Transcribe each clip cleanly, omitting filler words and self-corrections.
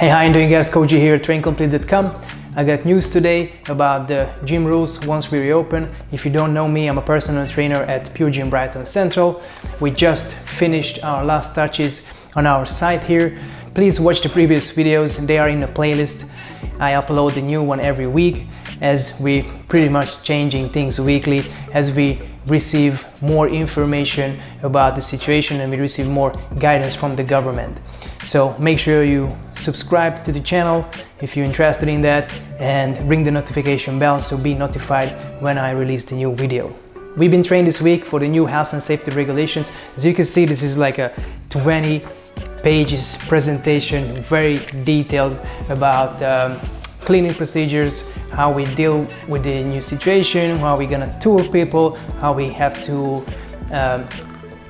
Hey, how you doing guys? Koji here, traincomplete.com. I got news today about the gym rules once we reopen. If you don't know me, I'm a personal trainer at PureGym Brighton Central. We just finished our last touches on our site here. Please watch the previous videos, they are in the playlist. I upload a new one every week as we pretty much changing things weekly as we receive more information about the situation and we receive more guidance from the government. So make sure you subscribe to the channel if you're interested in that and ring the notification bell so be notified when I release the new video. We've been trained this week for the new health and safety regulations. As you can see, this is like a 20 pages presentation, very detailed about cleaning procedures, how we deal with the new situation, how we're gonna tour people, how we have to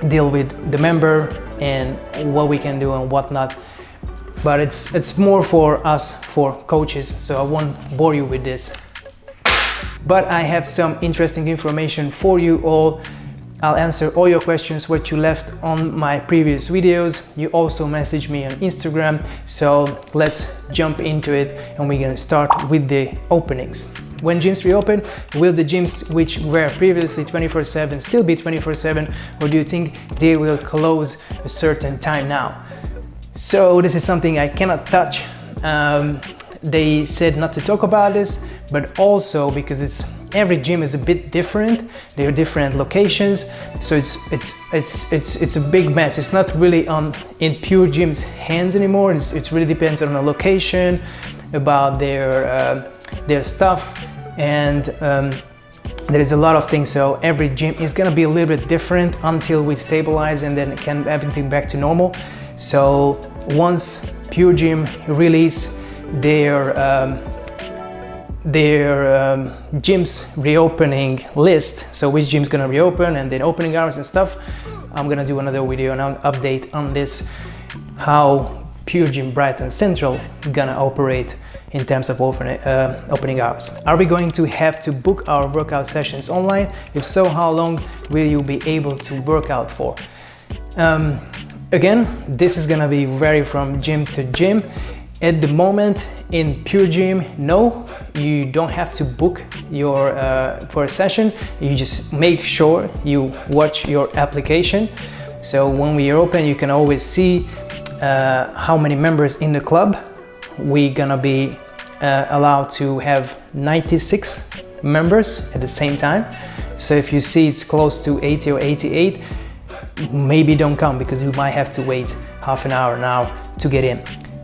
deal with the member and what we can do and what not. But it's more for us, for coaches, so I won't bore you with this. But I have some interesting information for you all. I'll answer all your questions what you left on my previous videos. You also messaged me on Instagram, so let's jump into it and we're gonna start with the openings. When gyms reopen, will the gyms which were previously 24/7 still be 24/7, or do you think they will close a certain time now? So this is something I cannot touch. They said not to talk about this, but also because every gym is a bit different. They're different locations, so it's a big mess. It's not really in PureGym's hands anymore. It really depends on the location, about their stuff, and there is a lot of things. So every gym is gonna be a little bit different until we stabilize and then can everything back to normal. So once PureGym release their gyms reopening list, so which gym's gonna reopen and then opening hours and stuff, I'm gonna do another video and I'll update on this, how PureGym Brighton Central gonna operate in terms of opening hours. Are we going to have to book our workout sessions online? If so, how long will you be able to work out for? Again, this is gonna be vary from gym to gym. At the moment in PureGym, no, you don't have to book your for a session. You just make sure you watch your application. So when we are open, you can always see how many members in the club. We're gonna be allowed to have 96 members at the same time. So if you see it's close to 80 or 88, maybe don't come because you might have to wait half an hour now to get in.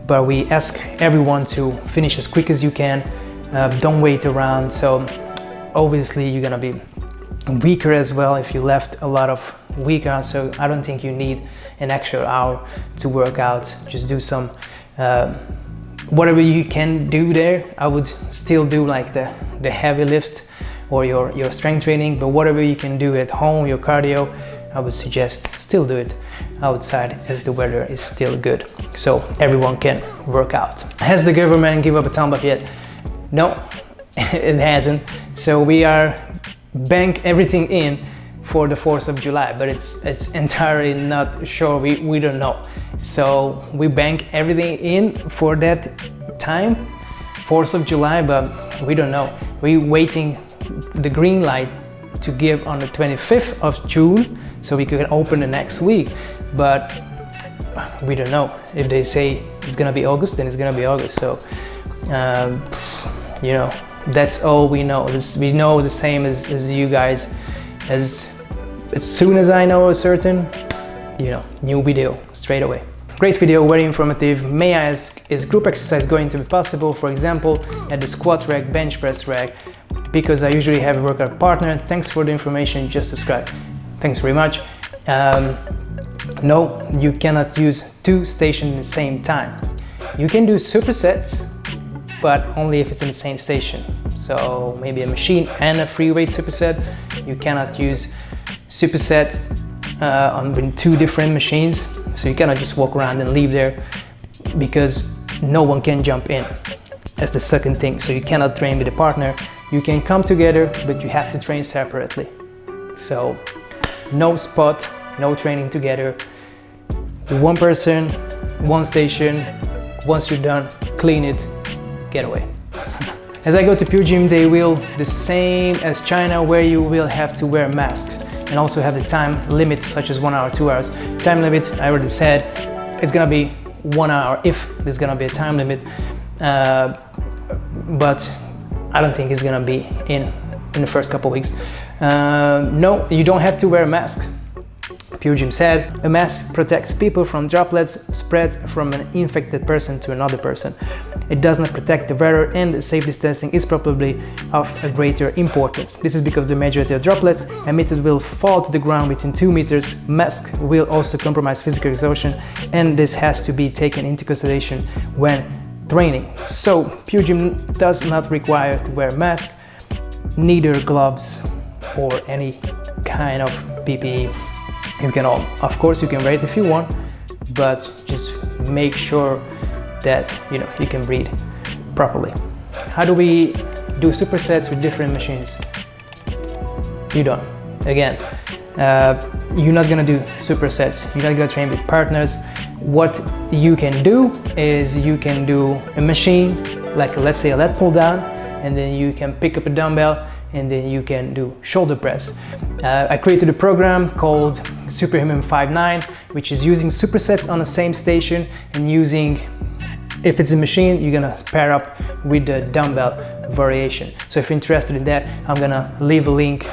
But we ask everyone to finish as quick as you can. Don't wait around. So obviously you're gonna be weaker as well if you left a lot of workouts. So I don't think you need an extra hour to work out. Just do some whatever you can do there. I would still do like the heavy lift or your strength training, but whatever you can do at home, your cardio, I would suggest still do it outside as the weather is still good, so everyone can work out. Has the government give up a thumb up yet? No, it hasn't. So we are bank everything in for the 4th of July, but it's entirely not sure. We don't know. So we bank everything in for that time, 4th of July, but we don't know. We're waiting the green light to give on the 25th of June so we can open the next week, but we don't know. If they say it's gonna be August, then it's gonna be August. So you know, that's all we know. We know the same as you guys. As soon as I know a certain, new video straight away. Great video, very informative. May I ask, is group exercise going to be possible, for example at the squat rack, bench press rack, because I usually have a workout partner? Thanks for the information, just subscribe. Thanks very much. No, you cannot use 2 stations at the same time. You can do supersets, but only if it's in the same station. So maybe a machine and a free weight superset. You cannot use superset on 2 different machines. So you cannot just walk around and leave there because no one can jump in. That's the second thing. So you cannot train with a partner. You can come together, but you have to train separately. So no spot, no training together. One person, one station. Once you're done, clean it, get away. As I go to PureGym, they will the same as China, where you will have to wear masks and also have the time limit, such as 1 hour, 2 hours. Time limit, I already said, it's gonna be 1 hour if there's gonna be a time limit, but I don't think it's gonna be in the first couple weeks. No, you don't have to wear a mask. PureGym said, a mask protects people from droplets spread from an infected person to another person. It does not protect the wearer, and safe distancing is probably of a greater importance. This is because the majority of droplets emitted will fall to the ground within 2 meters. Mask will also compromise physical exhaustion, and this has to be taken into consideration when training. So PureGym does not require to wear a mask, neither gloves or any kind of PPE. You can of course you can wear it if you want, but just make sure that you can breathe properly. How do we do supersets with different machines? You don't. Again, you're not gonna do supersets. You're not gonna train with partners. What you can do is you can do a machine, like let's say a lat pull down, and then you can pick up a dumbbell, and then you can do shoulder press. I created a program called Superhuman 5-9, which is using supersets on the same station and using, if it's a machine, you're gonna pair up with the dumbbell variation. So if you're interested in that, I'm gonna leave a link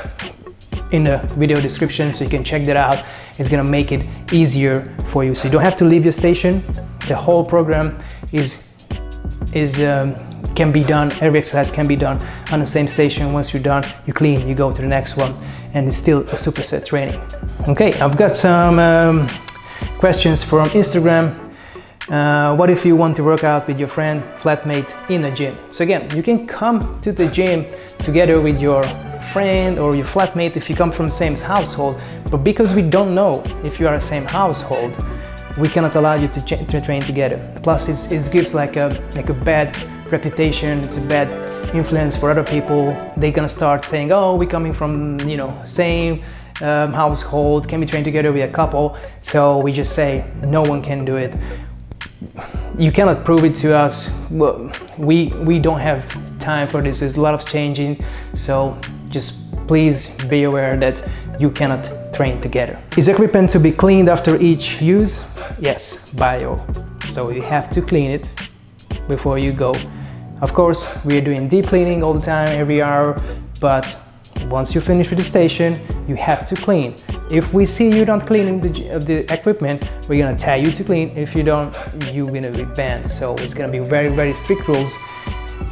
in the video description so you can check that out. It's gonna make it easier for you. So you don't have to leave your station. The whole program can be done, every exercise can be done on the same station. Once you're done, you clean, you go to the next one, and it's still a superset training. Okay, I've got some questions from Instagram. What if you want to work out with your friend, flatmate in a gym? So again, you can come to the gym together with your friend or your flatmate if you come from the same household, but because we don't know if you are the same household, we cannot allow you to train together. Plus it gives like a bad reputation, it's a bad influence for other people. They're gonna start saying, oh, we're coming from same household, can we train together, we a couple? So we just say no one can do it. You cannot prove it to us. Well, we don't have time for this. There's a lot of changing, so just please be aware that you cannot train together. Is equipment to be cleaned after each use? Yes, bio. So you have to clean it before you go. Of course, we are doing deep cleaning all the time, every hour, but once you finish with the station, you have to clean. If we see you don't cleaning the equipment, we're gonna tell you to clean. If you don't, you're gonna be banned. So it's gonna be very, very strict rules.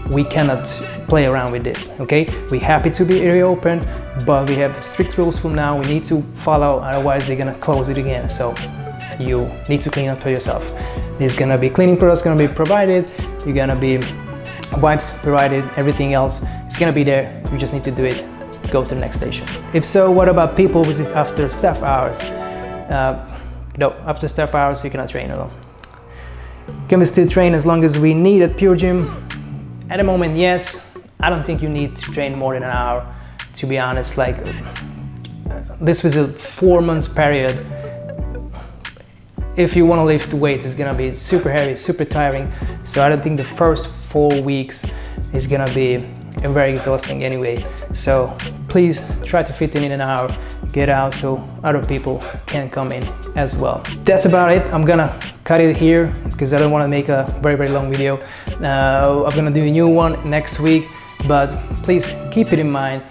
We cannot play around with this, okay? We're happy to be reopened, but we have strict rules from now. We need to follow, otherwise they're gonna close it again. So you need to clean up for yourself. There's gonna be cleaning products gonna be provided. You're gonna be wipes provided, everything else is gonna be there. You just need to do it. Go to the next station. If so, what about people visit after staff hours? No, after staff hours you cannot train alone. Can we still train as long as we need at PureGym? At the moment, yes. I don't think you need to train more than an hour, to be honest. Like, this was a 4 months period. If you want to lift weight, it's gonna be super heavy, super tiring. So I don't think the first 4 weeks is gonna be very exhausting anyway. So please try to fit in an hour, get out so other people can come in as well. That's about it. I'm gonna cut it here because I don't want to make a very, very long video. I'm gonna do a new one next week, but please keep it in mind.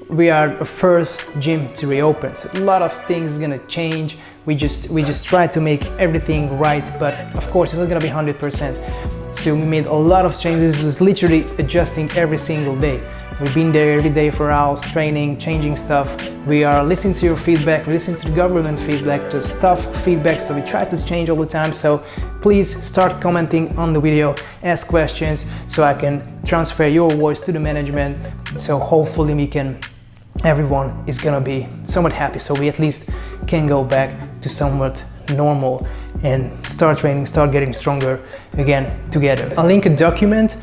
We are the first gym to reopen, so a lot of things are gonna change. We just try to make everything right, but of course it's not gonna be 100%. So we made a lot of changes, just literally adjusting every single day. We've been there every day for hours, training, changing stuff. We are listening to your feedback, listening to the government feedback, to staff feedback, so we try to change all the time. So please start commenting on the video, ask questions, so I can transfer your voice to the management. So hopefully everyone is gonna be somewhat happy, so we at least can go back to somewhat normal and start training, start getting stronger again together. I'll link a document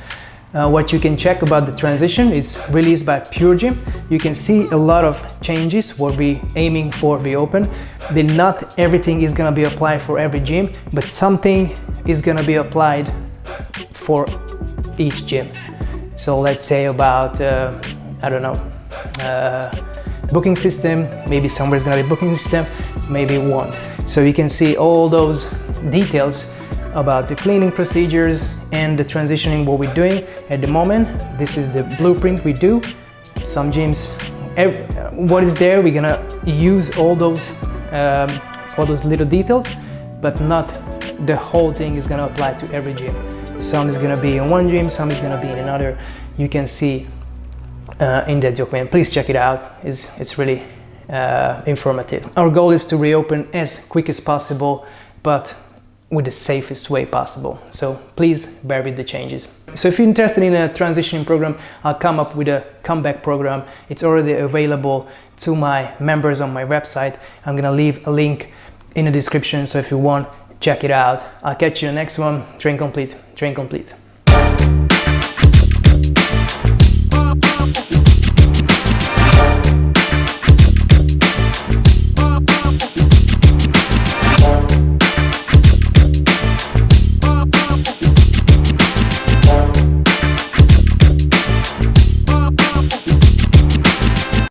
what you can check about the transition. It's released by PureGym. You can see a lot of changes what we aiming for reopen. But not everything is gonna be applied for every gym, but something is gonna be applied for each gym. So let's say about, I don't know, booking system, maybe somewhere's gonna be booking system, maybe it won't. So you can see all those details about the cleaning procedures and the transitioning, what we're doing at the moment. This is the blueprint we do. Some gyms, what is there, we're gonna use all those little details, but not the whole thing is gonna apply to every gym. Some is gonna be in one gym, some is gonna be in another. You can see in that document. Please check it out. It's really informative. Our goal is to reopen as quick as possible, but with the safest way possible. So please bear with the changes. So if you're interested in a transitioning program, I'll come up with a comeback program. It's already available to my members on my website. I'm gonna leave a link in the description, so if you want, check it out. I'll catch you in the next one. Train complete, train complete.